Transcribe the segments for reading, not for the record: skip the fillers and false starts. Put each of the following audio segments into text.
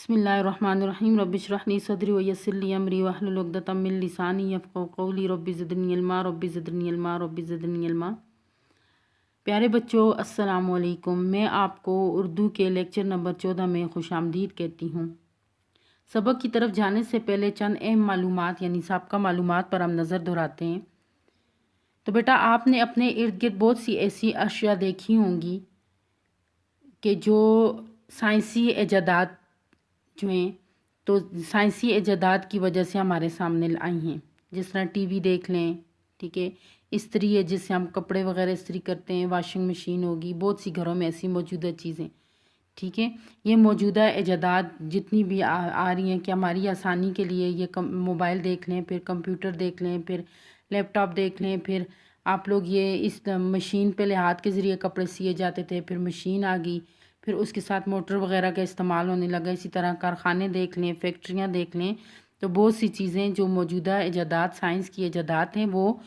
बिस्मिल्लाहिर्रहमानिर्रहीम रब्बि इश्रह ली सदरी व यस्सिर ली अमरी वहलुल उक़दतम मिन लिसानी यफ़क़हू क़ौली रब्बि ज़िदनी इल्मा रब्बि ज़िदनी इल्मा रब्बि ज़िदनी इल्मा। प्यारे बच्चों, अस्सलामु अलैकुम। मैं आपको उर्दू के लेक्चर नंबर 14 में खुशामदीद कहती हूँ। सबक की तरफ जाने से पहले चंद अहम मालूमात यानी साबका मालूमात पर हम नज़र दोहराते हैं। तो बेटा, आपने अपने इर्द गिर्द बहुत सी ऐसी अशिया देखी होंगी कि जो साइंसी इजादात जो हैं, तो साइंसी इजादात की वजह से हमारे सामने आई हैं। जिस तरह टीवी देख लें, ठीक है, इस्त्री है जिससे हम कपड़े वगैरह इस्त्री करते हैं, वॉशिंग मशीन होगी, बहुत सी घरों में ऐसी मौजूदा चीज़ें, ठीक है। ये मौजूदा इजादात जितनी भी आ रही हैं कि हमारी आसानी के लिए, ये मोबाइल देख लें, फिर कंप्यूटर देख लें, फिर लैपटॉप देख लें, फिर आप लोग ये इस मशीन पहले हाथ के ज़रिए कपड़े सिए जाते थे, फिर मशीन आ गई, फिर उसके साथ मोटर वगैरह का इस्तेमाल होने लगा। इसी तरह कारखाने देख लें, फैक्ट्रियाँ देख लें, तो बहुत सी चीज़ें जो मौजूदा इजादात साइंस की इजादात हैं, वो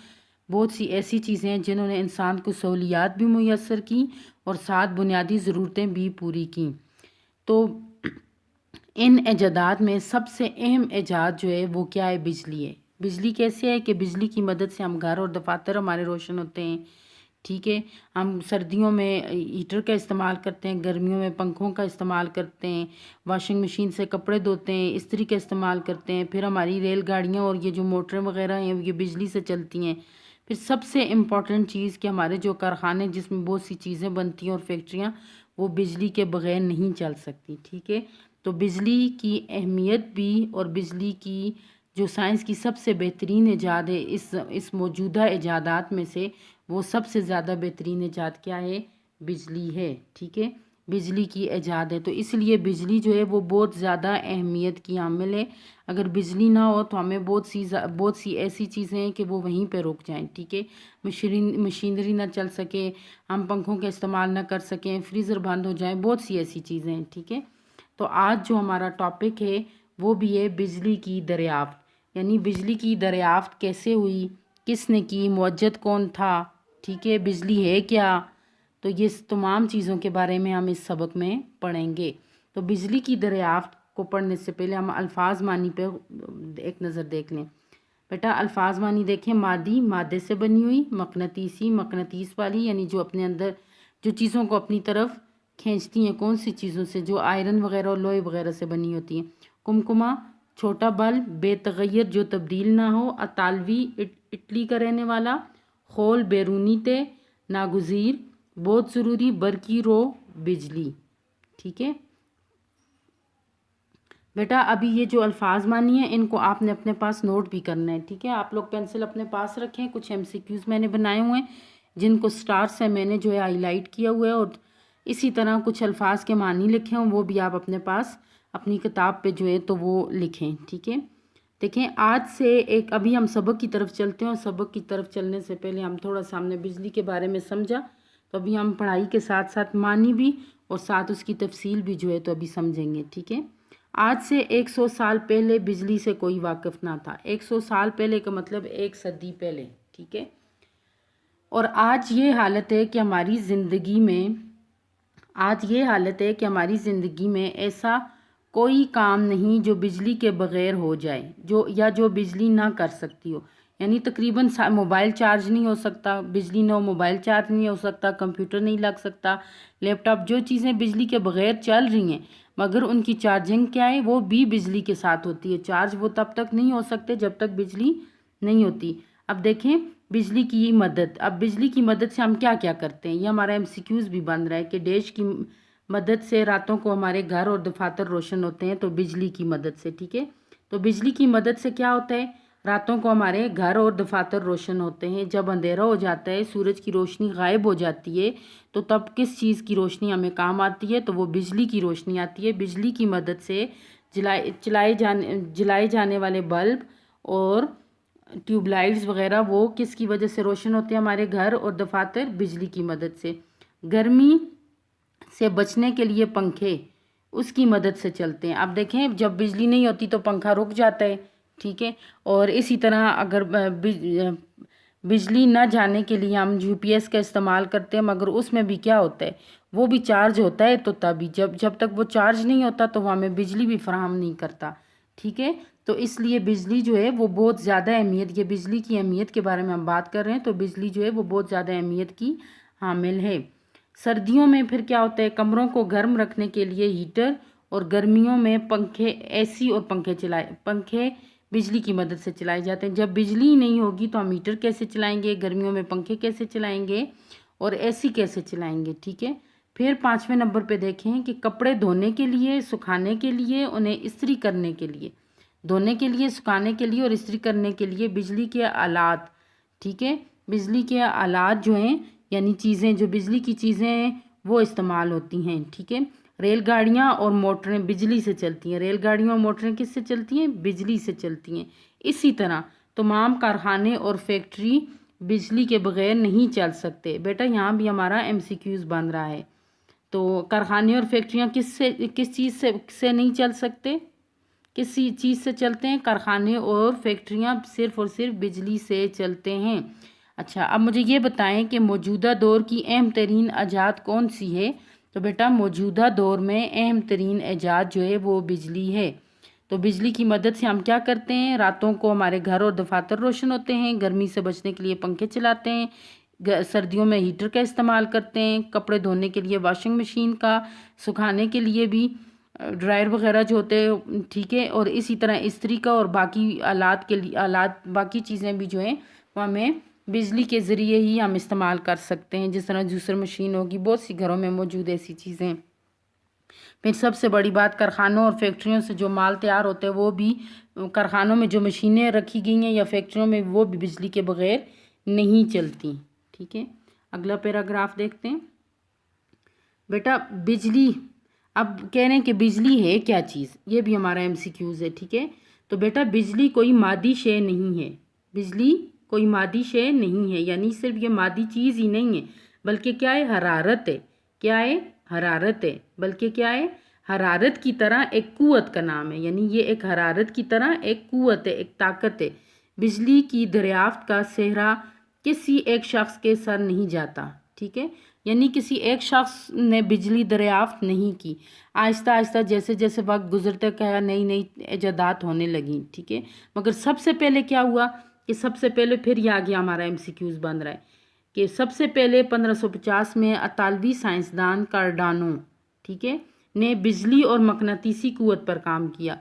बहुत सी ऐसी चीज़ें हैं जिन्होंने इंसान को सहूलियात भी मुयस्सर की और साथ बुनियादी ज़रूरतें भी पूरी की। तो इन इजादात में सबसे अहम इजाद जो है वो क्या है? बिजली है। बिजली कैसे है कि बिजली की मदद से हम घर और दफातर हमारे रोशन होते हैं, ठीक है। हम सर्दियों में हीटर का इस्तेमाल करते हैं, गर्मियों में पंखों का इस्तेमाल करते हैं, वॉशिंग मशीन से कपड़े धोते हैं, इस्त्री का इस्तेमाल करते हैं। फिर हमारी रेलगाड़ियाँ और ये जो मोटरें वगैरह हैं ये बिजली से चलती हैं। फिर सबसे इम्पॉर्टेंट चीज़ कि हमारे जो कारखाने जिसमें बहुत सी चीज़ें बनती हैं और फैक्ट्रियाँ, वो बिजली के बग़ैर नहीं चल सकती, ठीक है। तो बिजली की अहमियत भी और बिजली की जो साइंस की सबसे बेहतरीन ईजाद है इस मौजूदा ईजादात में से, वो सबसे ज़्यादा बेहतरीन ईजाद क्या है? बिजली है, ठीक है। बिजली की ईजाद है, तो इसलिए बिजली जो है वो बहुत ज़्यादा अहमियत की हामिल है। अगर बिजली ना हो तो हमें बहुत सी ऐसी चीज़ें हैं कि वो वहीं पे रुक जाएं, ठीक है। मशीनरी ना चल सके, हम पंखों का इस्तेमाल ना कर सकें, फ्रीज़र बंद हो जाए, बहुत सी ऐसी चीज़ें हैं, ठीक है। तो आज जो हमारा टॉपिक है वो भी है बिजली की दरियाफ्त, यानी बिजली की दरियाफ्त कैसे हुई, किसने की, मुअज्जद कौन था, ठीक है, बिजली है क्या। तो ये तमाम चीज़ों के बारे में हम इस सबक में पढ़ेंगे। तो बिजली की दरियाफ्त को पढ़ने से पहले हम अल्फाज मानी पे एक नज़र देख लें। बेटा, अल्फाज मानी देखें। मादी, मादे से बनी हुई। मकनतीसी, मकनतीस वाली, यानी जो अपने अंदर जो चीज़ों को अपनी तरफ खींचती हैं। कौन सी चीज़ों से? जो आयरन वगैरह और लोहे वगैरह से बनी होती हैं। कुमकुमा, छोटा बल्ब, बेतगैर जो तब्दील ना हो। अतालवी, इटली का रहने वाला। खोल, बैरूनी ते, नागुज़ीर, बहुत ज़रूरी। बरकी रो, बिजली, ठीक है। बेटा, अभी ये जो अल्फाज मानी है इनको आपने अपने पास नोट भी करना है, ठीक है। आप लोग पेंसिल अपने पास रखें। कुछ MCQs मैंने बनाए हुए हैं जिनको स्टार से मैंने जो है हाईलाइट किया हुआ है, और इसी तरह कुछ अल्फाज के मानी लिखे हों वो भी आप अपने पास अपनी किताब पे जो है तो वो लिखें, ठीक है। देखें, आज से एक अभी हम सबक की तरफ चलते हैं, और सबक की तरफ चलने से पहले हम थोड़ा सा हमने बिजली के बारे में समझा, तो अभी हम पढ़ाई के साथ साथ मानी भी और साथ उसकी तफसील भी जो है तो अभी समझेंगे, ठीक है। आज से 100 साल पहले बिजली से कोई वाकिफ़ ना था। 100 साल पहले का मतलब 1 सदी पहले, ठीक है। और आज ये हालत है कि हमारी ज़िंदगी में ऐसा कोई काम नहीं जो बिजली के बग़ैर हो जाए, जो बिजली ना कर सकती हो। यानी तकरीबन मोबाइल चार्ज नहीं हो सकता, बिजली ना हो मोबाइल चार्ज नहीं हो सकता, कंप्यूटर नहीं लग सकता, लैपटॉप, जो चीज़ें बिजली के बग़ैर चल रही हैं मगर उनकी चार्जिंग क्या है, वो भी बिजली के साथ होती है। चार्ज वो तब तक नहीं हो सकते जब तक बिजली नहीं होती। अब देखें बिजली की मदद। अब बिजली की मदद से हम क्या क्या करते हैं, ये हमारा MCQs भी बन रहा है कि डैश की मदद से रातों को हमारे घर और दफातर रोशन होते हैं, तो बिजली की मदद से, ठीक है। तो बिजली की मदद से क्या होता है? रातों को हमारे घर और दफातर रोशन होते हैं। जब अंधेरा हो जाता है, सूरज की रोशनी गायब हो जाती है, तो तब किस चीज़ की रोशनी हमें काम आती है? तो वो बिजली की रोशनी आती है। बिजली की मदद से जलाए जाने वाले बल्ब और ट्यूबलाइट्स वगैरह वो किसकी वजह से रोशन होते हैं? हमारे घर और दफातर बिजली की मदद से। गर्मी से बचने के लिए पंखे उसकी मदद से चलते हैं। अब देखें, जब बिजली नहीं होती तो पंखा रुक जाता है, ठीक है। और इसी तरह अगर बिजली न जाने के लिए हम यूपीएस का इस्तेमाल करते हैं, मगर उसमें भी क्या होता है, वो भी चार्ज होता है, तो तभी जब तक वो चार्ज नहीं होता तो वो हमें बिजली भी फराहम नहीं करता। ठीक है, तो इसलिए बिजली जो है वो बहुत ज़्यादा अहमियत, ये बिजली की अहमियत के बारे में हम बात कर रहे हैं, तो बिजली जो है वो बहुत ज़्यादा अहमियत की हामिल है। सर्दियों में फिर क्या होता है, कमरों को गर्म रखने के लिए हीटर, और गर्मियों में पंखे, एसी और पंखे बिजली की मदद से चलाए जाते हैं। जब बिजली नहीं होगी तो हम हीटर कैसे चलाएंगे, गर्मियों में पंखे कैसे चलाएंगे और एसी कैसे चलाएंगे। ठीक है, फिर 5वें नंबर पे देखें कि कपड़े धोने के लिए, सुखाने के लिए, उन्हें इस्त्री करने के लिए, धोने के लिए, सुखाने के लिए और इस्त्री करने के लिए बिजली के आलात, ठीक है, बिजली के आलात जो हैं यानी चीज़ें, जो बिजली की चीज़ें हैं वो इस्तेमाल होती हैं। ठीक है, रेलगाड़ियाँ और मोटरें बिजली से चलती हैं। रेलगाड़ियाँ और मोटरें किस से चलती हैं, बिजली से चलती हैं। इसी तरह तमाम कारखाने और फैक्ट्री बिजली के बगैर नहीं चल सकते। बेटा यहाँ भी हमारा MCQs बन रहा है। तो कारखाने और फैक्ट्रियाँ किस चीज़ से नहीं चल सकते, किस चीज़ से चलते हैं, कारखाने और फैक्ट्रियाँ सिर्फ़ और सिर्फ बिजली से चलते हैं। अच्छा, अब मुझे ये बताएं कि मौजूदा दौर की अहम तरीन ईजाद कौन सी है। तो बेटा मौजूदा दौर में अहम तरीन ईजाद जो है वो बिजली है। तो बिजली की मदद से हम क्या करते हैं, रातों को हमारे घर और दफातर रोशन होते हैं, गर्मी से बचने के लिए पंखे चलाते हैं, सर्दियों में हीटर का इस्तेमाल करते हैं, कपड़े धोने के लिए वॉशिंग मशीन का, सुखाने के लिए भी ड्रायर वगैरह जो होते हैं। ठीक है, और इसी तरह इस्त्री का और बाकी आलात के लिए, बाकी चीज़ें भी जो हैं वो हमें बिजली के ज़रिए ही हम इस्तेमाल कर सकते हैं। जिस तरह जूसर मशीन होगी, बहुत सी घरों में मौजूद ऐसी चीज़ें। फिर सबसे बड़ी बात, कारखानों और फैक्ट्रियों से जो माल तैयार होते हैं वो भी, कारखानों में जो मशीनें रखी गई हैं या फैक्ट्रियों में, वो भी बिजली के बगैर नहीं चलती। ठीक है, अगला पैराग्राफ देखते हैं। बेटा बिजली, अब कह रहे हैं कि बिजली है क्या चीज़, ये भी हमारा MCQs है। ठीक है, तो बेटा बिजली कोई मादी शय नहीं है, बिजली कोई मादी शय नहीं है, यानी सिर्फ ये मादी चीज़ ही नहीं है, बल्कि क्या है, हरारत है। क्या है, हरारत है, बल्कि क्या है, हरारत की तरह एक कुव्वत का नाम है, यानी ये एक हरारत की तरह एक कुव्वत है, एक ताकत है। बिजली की दरियाफ्त का सेहरा किसी एक शख्स के सर नहीं जाता। ठीक है, यानी किसी एक शख्स ने बिजली दरियाफ्त नहीं की, आहिस्ता आहिस्ता जैसे जैसे वक्त गुजरते गया नई नई ईजादात होने लगी। ठीक है, मगर सबसे पहले क्या हुआ कि सबसे पहले, फिर ये आ गया हमारा MCQs बन रहा है कि सबसे पहले 1550 में इतालवी साइंसदान कार्डानो, ठीक है, ने बिजली और मकनातीसी कुव्वत पर काम किया।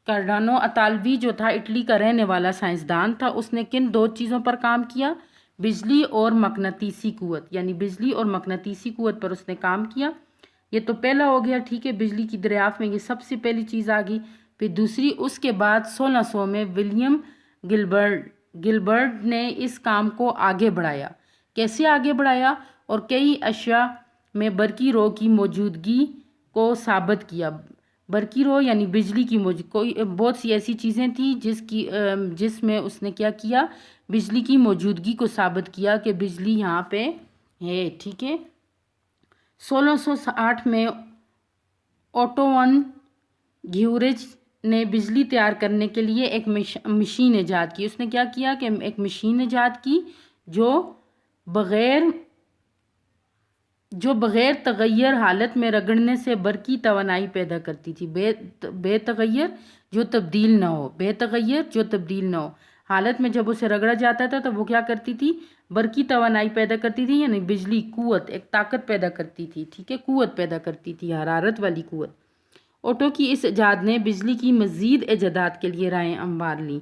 कार्डानो इतालवी जो था, इटली का रहने वाला साइंसदान था, उसने किन दो चीज़ों पर काम किया, बिजली और मकनातीसी कुव्वत, यानी बिजली और मकनातीसी कुव्वत पर उसने काम किया। ये तो पहला हो गया। ठीक है, बिजली की दरियाफ्त में ये सबसे पहली चीज़ आ गई। फिर दूसरी, उसके बाद 1600 में विलियम गिलबर्ट ने इस काम को आगे बढ़ाया। कैसे आगे बढ़ाया, और कई अशिया में बरकी रो की मौजूदगी को साबित किया। बरकी रो यानी बिजली की कोई बहुत सी ऐसी चीज़ें थी जिसमें उसने क्या किया, बिजली की मौजूदगी को साबित किया कि बिजली यहाँ पे है। ठीक है, 1660 में ओटो वन ग्यूरिच ने बिजली तैयार करने के लिए एक मशीन ईजाद की। उसने क्या किया कि एक मशीन ईजाद की जो बग़ैर तगैर हालत में रगड़ने से बरकी तवानाई पैदा करती थी। बेतगैर जो तब्दील ना हो, बेतगैर जो तब्दील ना हो हालत में जब उसे रगड़ा जाता था तो वो क्या करती थी, बरकी तवानाई पैदा करती थी, यानी बिजली कुव्वत, एक ताकत पैदा करती थी। ठीक है, कुव्वत पैदा करती थी, हरारत वाली कुव्वत। ओटो की इस इजाद ने बिजली की मज़ीद ईजादात के लिए राहें हमवार लीं।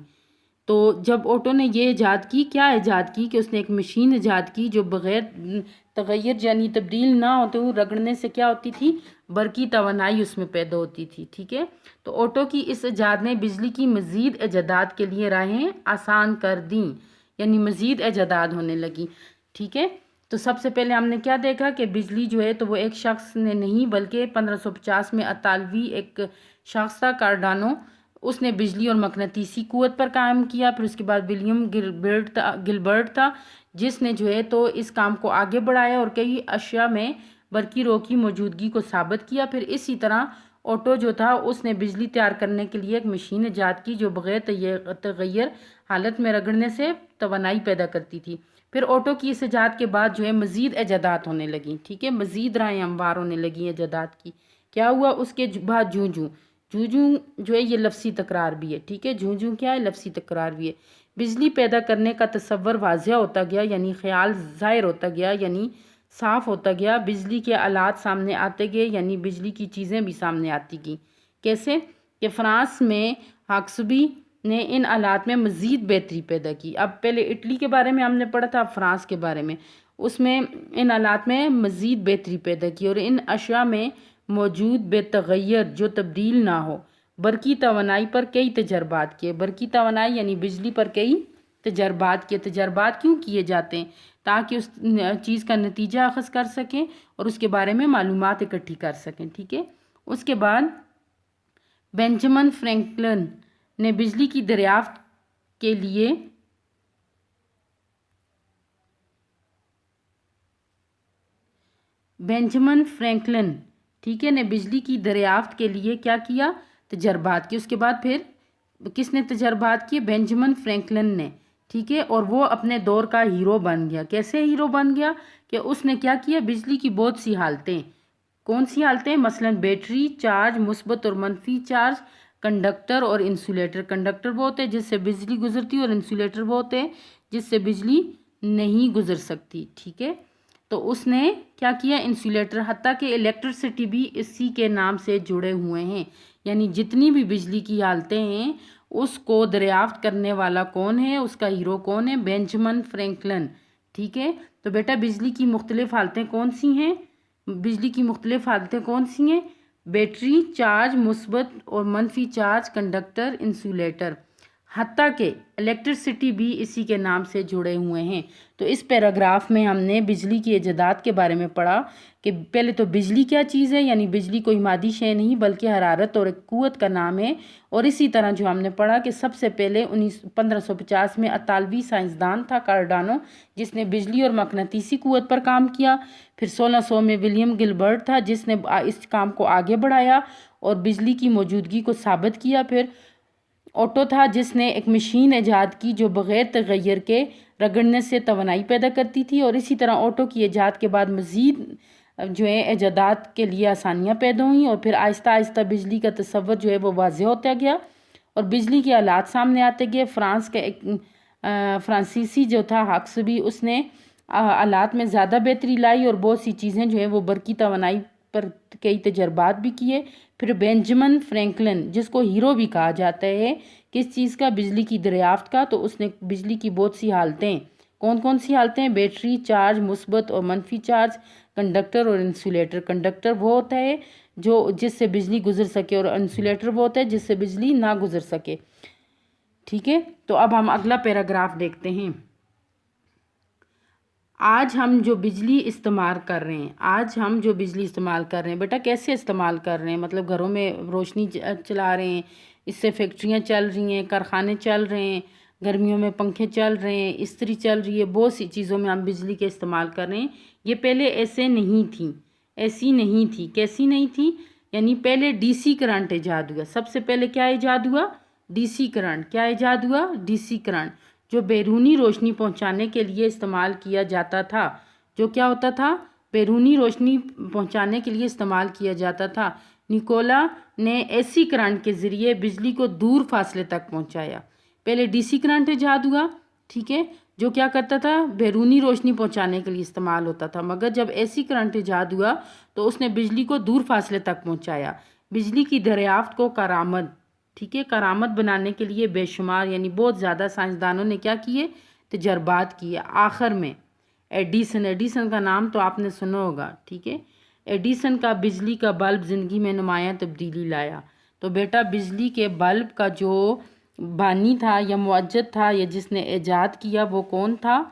तो जब ओटो ने ये ईजाद की, क्या ईजाद की कि उसने एक मशीन ईजाद की जो बग़ैर तगैर यानी तब्दील ना होते हुए रगड़ने से क्या होती थी, बरकी तवानाई उसमें पैदा होती थी। ठीक है, तो ओटो की इस ईजाद ने बिजली की मज़ीद ईजादात के लिए राहें आसान कर दी, यानी मज़ीद ईजादात होने लगी। ठीक है, तो सबसे पहले हमने क्या देखा कि बिजली जो है तो वो एक शख्स ने नहीं, बल्कि 1550 में इतालवी एक शख्स था कार्डानो, उसने बिजली और मकनातीसी कुव्वत पर काम किया। फिर उसके बाद विलियम गिलबर्ट था जिसने जो है तो इस काम को आगे बढ़ाया और कई अशिया में बरकी रो की मौजूदगी को साबित किया। फिर इसी तरह اوٹو جو تھا اس نے بجلی تیار کرنے کے لیے ایک مشین ایجاد کی جو بغیر تغیر حالت میں رگڑنے سے توانائی پیدا کرتی تھی۔ پھر اوٹو کی اس ایجاد کے بعد جو ہے مزید ایجادات ہونے لگیں، ٹھیک ہے، مزید رائے ہموار ہونے لگی ایجادات کی۔ کیا ہوا اس کے بعد جوں جو ہے یہ لفظی تکرار بھی ہے، ٹھیک ہے، جوں کیا ہے، لفظی تکرار بھی ہے۔ بجلی پیدا کرنے کا تصور واضح ہوتا گیا، یعنی خیال ظاہر ہوتا گیا، یعنی صاف ہوتا گیا۔ بجلی کے آلات سامنے آتے گئے، یعنی بجلی کی چیزیں بھی سامنے آتی گئیں۔ کیسے کہ فرانس میں ہاکسبی نے ان آلات میں مزید بہتری پیدا کی۔ اب پہلے اٹلی کے بارے میں ہم نے پڑھا تھا، اب فرانس کے بارے میں، اس میں ان آلات میں مزید بہتری پیدا کی اور ان اشیاء میں موجود بے تغیر جو تبدیل نہ ہو برقی توانائی پر کئی تجربات کیے۔ برقی توانائی یعنی بجلی پر کئی تجربات کیے۔ تجربات کیوں کیے جاتے ہیں؟ تاکہ اس چیز کا نتیجہ اخذ کر سکیں اور اس کے بارے میں معلومات اکٹھی کر سکیں، ٹھیک ہے۔ اس کے بعد بینجامن فرینکلن نے بجلی کی دریافت کے لیے ٹھیک ہے، نے بجلی کی دریافت کے لیے کیا کیا؟ تجربات کی۔ اس کے بعد پھر کس نے تجربات کیے؟ بینجامن فرینکلن نے، ٹھیک ہے، اور وہ اپنے دور کا ہیرو بن گیا۔ کیسے ہیرو بن گیا؟ کہ اس نے کیا کیا؟ بجلی کی بہت سی حالتیں، کون سی حالتیں؟ مثلا بیٹری چارج، مثبت اور منفی چارج، کنڈکٹر اور انسولیٹر۔ کنڈکٹر وہ ہوتے ہیں جس سے بجلی گزرتی ہے اور انسولیٹر وہ ہوتے ہیں جس سے بجلی نہیں گزر سکتی، ٹھیک ہے۔ تو اس نے کیا کیا؟ انسولیٹر، حتیٰ کہ الیکٹرسٹی بھی اسی کے نام سے جڑے ہوئے ہیں، یعنی جتنی بھی بجلی کی حالتیں ہیں اس کو دریافت کرنے والا کون ہے؟ اس کا ہیرو کون ہے؟ بینجامن فرینکلن، ٹھیک ہے۔ تو بیٹا بجلی کی مختلف حالتیں کون سی ہیں؟ بجلی کی مختلف حالتیں کون سی ہیں؟ بیٹری چارج، مثبت اور منفی چارج، کنڈکٹر، انسولیٹر، حتیٰ کہ الیکٹرسٹی بھی اسی کے نام سے جڑے ہوئے ہیں۔ تو اس پیراگراف میں ہم نے بجلی کی ایجادات کے بارے میں پڑھا کہ پہلے تو بجلی کیا چیز ہے، یعنی بجلی کوئی مادی شے نہیں بلکہ حرارت اور ایک قوت کا نام ہے۔ اور اسی طرح جو ہم نے پڑھا کہ سب سے پہلے 1550 میں اطالوی سائنسدان تھا کارڈانو، جس نے بجلی اور مقناطیسی قوت پر کام کیا۔ پھر 1600 میں ولیم گلبرٹ تھا جس نے اس کام کو آگے بڑھایا اور بجلی کی موجودگی کو ثابت کیا۔ پھر اوٹو تھا جس نے ایک مشین ایجاد کی جو بغیر تغیر کے رگڑنے سے توانائی پیدا کرتی تھی، اور اسی طرح اوٹو کی ایجاد کے بعد مزید جو ہے ایجادات کے لیے آسانیاں پیدا ہوئیں، اور پھر آہستہ آہستہ بجلی کا تصور جو ہے وہ واضح ہوتا گیا اور بجلی کے آلات سامنے آتے گئے۔ فرانس کا ایک فرانسیسی جو تھا ہاکسبی، اس نے آلات میں زیادہ بہتری لائی اور بہت سی چیزیں جو ہیں وہ برقی توانائی پر کئی تجربات بھی کیے۔ پھر بینجامن فرینکلن، جس کو ہیرو بھی کہا جاتا ہے، کس چیز کا؟ بجلی کی دریافت کا، تو اس نے بجلی کی بہت سی حالتیں، کون سی حالتیں؟ بیٹری چارج، مثبت اور منفی چارج، کنڈکٹر اور انسولیٹر۔ کنڈکٹر وہ ہوتا ہے جس سے بجلی گزر سکے اور انسولیٹر وہ ہوتا ہے جس سے بجلی نہ گزر سکے، ٹھیک ہے۔ تو اب ہم اگلا پیراگراف دیکھتے ہیں۔ آج ہم جو بجلی استعمال کر رہے ہیں بیٹا کیسے استعمال کر رہے ہیں؟ مطلب گھروں میں روشنی چلا رہے ہیں، اس سے فیکٹریاں چل رہی ہیں، کارخانے چل رہے ہیں، گرمیوں میں پنکھے چل رہے ہیں، استری چل رہی ہے، بہت سی چیزوں میں ہم بجلی کے استعمال کر رہے ہیں۔ یہ پہلے ایسی نہیں تھی۔ کیسی نہیں تھی؟ یعنی پہلے ڈی سی کرنٹ ایجاد ہوا۔ سب سے پہلے کیا ایجاد ہوا؟ D C current. کیا ایجاد ہوا؟ ڈی سی کرنٹ، جو بیرونی روشنی پہنچانے کے لیے استعمال کیا جاتا تھا۔ جو کیا ہوتا تھا؟ بیرونی روشنی پہنچانے کے لیے استعمال کیا جاتا تھا۔ نیکولا نے ایسی کرنٹ کے ذریعے بجلی کو دور فاصلے تک پہنچایا۔ پہلے ڈی سی کرنٹ ایجاد ہوا، ٹھیک ہے، جو کیا کرتا تھا؟ بیرونی روشنی پہنچانے کے لیے استعمال ہوتا تھا، مگر جب ایسی کرنٹ ایجاد ہوا تو اس نے بجلی کو دور فاصلے تک پہنچایا۔ بجلی کی دریافت کو کارآمد، ٹھیک ہے، کارآمد بنانے کے لیے بے شمار یعنی بہت زیادہ سائنسدانوں نے کیا کیے؟ تجربات کیے۔ آخر میں ایڈیسن کا نام تو آپ نے سنا ہوگا، ٹھیک ہے۔ ایڈیسن کا بجلی کا بلب زندگی میں نمایاں تبدیلی لایا۔ تو بیٹا بجلی کے بلب کا جو بانی تھا یا موجد تھا یا جس نے ایجاد کیا وہ کون تھا؟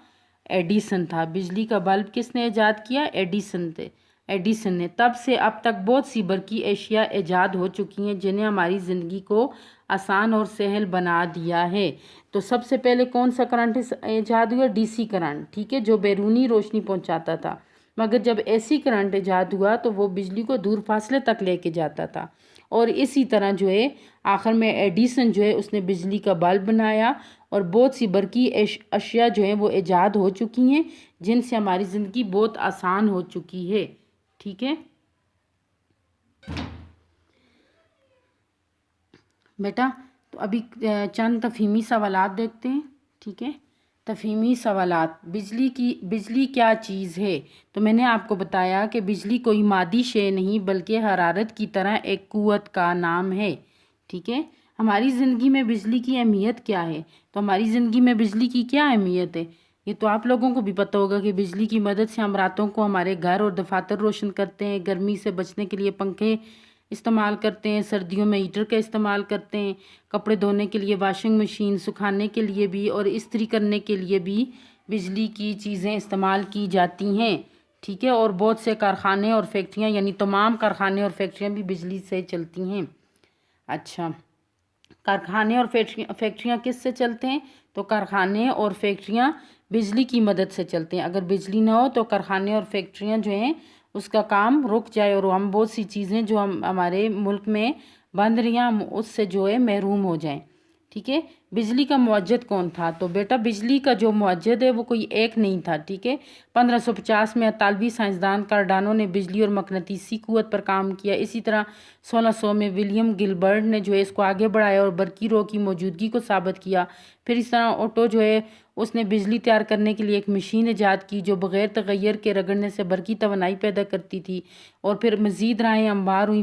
ایڈیسن تھا۔ بجلی کا بلب کس نے ایجاد کیا؟ ایڈیسن نے۔ تب سے اب تک بہت سی برقی اشیاء ایجاد ہو چکی ہیں جنہیں ہماری زندگی کو آسان اور سہل بنا دیا ہے۔ تو سب سے پہلے کون سا کرنٹ ایجاد ہوا؟ ڈی سی کرنٹ، ٹھیک ہے، جو بیرونی روشنی پہنچاتا تھا۔ मगर जब एसी करंट ईजाद हुआ तो वो बिजली को दूर फासले तक लेके जाता था। और इसी तरह जो है आखिर में एडिसन जो है उसने बिजली का बल्ब बनाया और बहुत सी बरकी अशिया जो है वो ईजाद हो चुकी हैं जिनसे हमारी ज़िंदगी बहुत आसान हो चुकी है। ठीक है बेटा, तो अभी चंद तफहीमी सवालात देखते हैं। ठीक है, तफहीमी सवालात। बिजली क्या चीज़ है? तो मैंने आपको बताया कि बिजली कोई मादी शे नहीं बल्कि हरारत की तरह एक क़ुव्वत का नाम है। ठीक है, हमारी ज़िंदगी में बिजली की अहमियत क्या है? तो हमारी ज़िंदगी में बिजली की क्या अहमियत है ये तो आप लोगों को भी पता होगा कि बिजली की मदद से हम रातों को हमारे घर और दफातर रोशन करते हैं, गर्मी से बचने के लिए पंखे इस्तेमाल करते हैं, सर्दियों में हीटर का इस्तेमाल करते हैं, कपड़े धोने के लिए वॉशिंग मशीन, सुखाने के लिए भी और इस्त्री करने के लिए भी बिजली की चीज़ें इस्तेमाल की जाती हैं। ठीक है, और बहुत से कारखाने और फैक्ट्रियाँ यानी तमाम कारखाने और फैक्ट्रियाँ भी बिजली से चलती हैं। अच्छा, कारखाने और फैक्ट्रियाँ किस से चलते हैं? तो कारखाने और फैक्ट्रियाँ बिजली की मदद से चलते हैं। अगर बिजली ना हो तो कारखाने और फैक्ट्रियाँ जो हैं उसका काम रुक जाए और हम बहुत सी चीज़ें जो हम हमारे मुल्क में बंद रही हैं हम उससे जो है महरूम हो जाएं। ठीक है, बिजली का मुअज्जद कौन था? तो बेटा बिजली का जो मुअज्जद है वो कोई एक नहीं था। ठीक है, 1550 में इतालवी साइंसदान कार्डानो ने बिजली और मकनातीसी क़ुव्वत पर काम किया। इसी तरह 1600 में विलियम गिलबर्ट ने जो है इसको आगे बढ़ाया और बरकी रो की मौजूदगी को साबित किया। फिर इस तरह ओटो जो है उसने बिजली तैयार करने के लिए एक मशीन ईजाद की जो बग़ैर तगैर के रगड़ने से बरकी तवानाई पैदा करती थी। और फिर मज़ीद राहें अंबार हुई।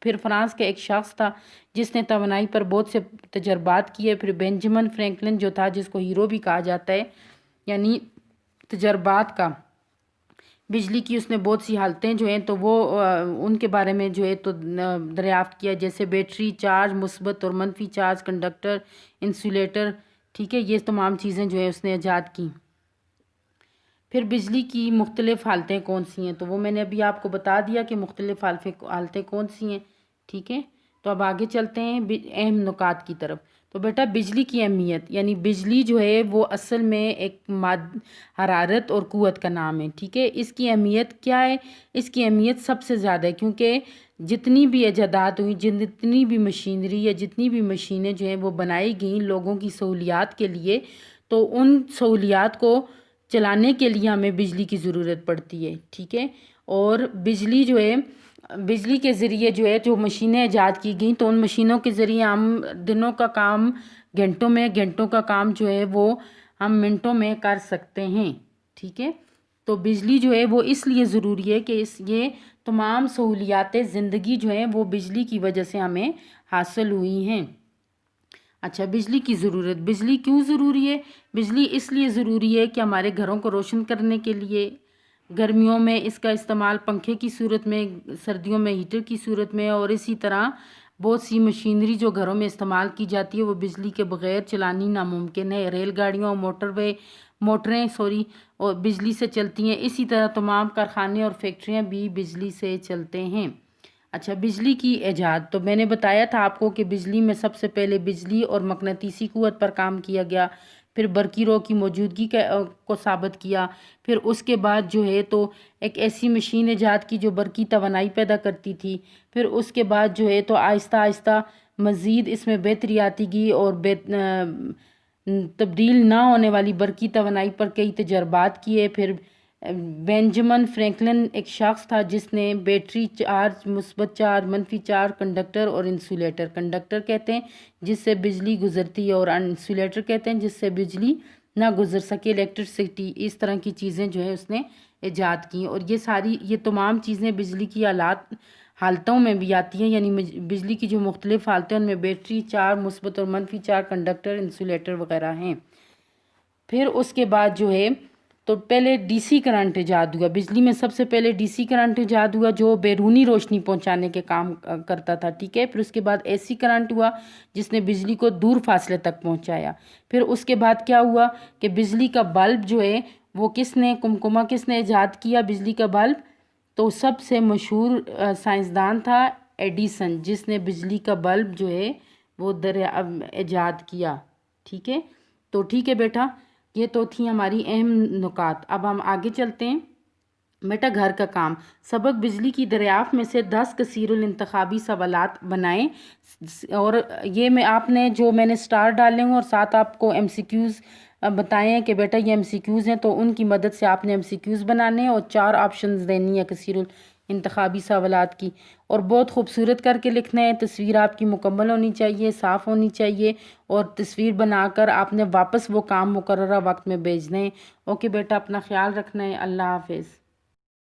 फिर फ्रांस का एक शख्स था जिसने तवानाई पर बहुत से तजर्बात किए। फिर बेंजामिन फ्रैंकलिन जो था जिसको हीरो भी कहा जाता है यानी तजर्बात का, बिजली की उसने बहुत सी हालतें जो हैं तो वो उनके बारे में जो है तो दरियाफ्त किया, जैसे बैटरी चार्ज, मुस्बत और मनफी चार्ज, कंडक्टर, इंसुलेटर। ठीक है, ये तमाम चीज़ें जो है उसने ईजाद की। फिर बिजली की मुख्तलिफ़ हालतें कौन सी हैं? तो वो मैंने अभी आपको बता दिया कि मुख्तलिफ़ हालतें कौन सी हैं। ठीक है, तो अब आगे चलते हैं अहम नुकात की तरफ। तो बेटा बिजली की अहमियत यानी बिजली जो है वो असल में एक हरारत और क़ुव्वत का नाम है। ठीक है, इसकी अहमियत क्या है? इसकी अहमियत सबसे ज़्यादा है क्योंकि जितनी भी ईजादात हुई, जितनी भी मशीनरी या जितनी भी मशीनें जो हैं वो बनाई गई लोगों की सहूलियात के लिए, तो उन सहूलियात को चलाने के लिए हमें बिजली की ज़रूरत पड़ती है। ठीक है, और बिजली जो है बिजली के ज़रिए जो है जो मशीनें ईजाद की गई तो उन मशीनों के ज़रिए हम दिनों का काम घंटों में, घंटों का काम जो है वो हम मिनटों में कर सकते हैं। ठीक है, तो बिजली जो है वो इसलिए ज़रूरी है कि ये तमाम सहूलियात ज़िंदगी जो है वो बिजली की वजह से हमें हासिल हुई हैं। अच्छा, बिजली की ज़रूरत। बिजली क्यों ज़रूरी है? बिजली इसलिए ज़रूरी है कि हमारे घरों को रोशन करने के लिए, गर्मियों में इसका इस्तेमाल पंखे की सूरत में, सर्दियों में हीटर की सूरत में, और इसी तरह बहुत सी मशीनरी जो घरों में इस्तेमाल की जाती है वो बिजली के बग़ैर चलानी नामुमकिन है। रेलगाड़ियों, मोटरें और बिजली से चलती हैं। इसी तरह तमाम कारखाने और फैक्ट्रियाँ भी बिजली से चलते हैं। अच्छा, बिजली की ईजाद। तो मैंने बताया था आपको कि बिजली में सबसे पहले बिजली और मकनातीसी क़ुव्वत पर काम किया गया, फिर बरकी रो की मौजूदगी को साबित किया। फिर उसके बाद जो है तो एक ऐसी मशीन ईजाद की जो बरकी तवानाई पैदा करती थी। फिर उसके बाद जो है तो आहिस्ता आहिस्ता मज़ीद इसमें बेहतरी आती गई और तब्दील ना होने वाली बरकी तवानाई पर कई तजर्बात किए। फिर बेंजामिन फ्रैंकलिन एक शख्स था जिसने बैटरी चार्ज, मुस्बत चार्ज, मनफी चार्ज, कंडक्टर और इंसुलेटर, कंडक्टर कहते हैं जिससे बिजली गुजरती है और इंसुलेटर कहते हैं जिससे बिजली ना गुजर सके, इलेक्ट्रिसिटी, इस तरह की चीज़ें जो है उसने ईजाद की। और ये तमाम चीज़ें बिजली की हालतों में भी आती हैं, यानी बिजली की जो मुख्तलिफ़ हालतें उनमें बैटरी चार्ज, मुस्बत और मनफी चार्ज, कंडक्टर, इंसुलेटर वगैरह हैं। फिर उसके बाद जो है तो पहले डीसी करंट ईजाद हुआ। बिजली में सबसे पहले डीसी करंट ईजाद हुआ जो बैरूनी रोशनी पहुंचाने के काम करता था। ठीक है, फिर उसके बाद एसी करंट हुआ जिसने बिजली को दूर फासले तक पहुंचाया। फिर उसके बाद क्या हुआ कि बिजली का बल्ब जो है वो किसने ईजाद किया बिजली का बल्ब? तो सबसे मशहूर साइंसदान था एडिसन जिसने बिजली का बल्ब जो है वो ईजाद किया। ठीक है, तो ठीक है बेटा, ये तो थी हमारी अहम नुकात। अब हम आगे चलते हैं। بیٹا گھر کا کام، سبق بجلی کی دریافت میں سے 10 کثیر الانتخابی سوالات بنائیں، اور یہ آپ نے جو میں نے سٹار ڈالے ہوں اور ساتھ آپ کو ایم سی کیوز بتائیں کہ بیٹا یہ ایم سی کیوز ہیں، تو ان کی مدد سے آپ نے ایم سی کیوز بنانے ہیں اور 4 آپشنز دینی ہے کثیر الانتخابی سوالات کی، اور بہت خوبصورت کر کے لکھنا ہے۔ تصویر آپ کی مکمل ہونی چاہیے، صاف ہونی چاہیے، اور تصویر بنا کر آپ نے واپس وہ کام مقررہ وقت میں بھیجنے ہیں۔ اوکے بیٹا، اپنا خیال رکھنا ہے۔ اللہ حافظ۔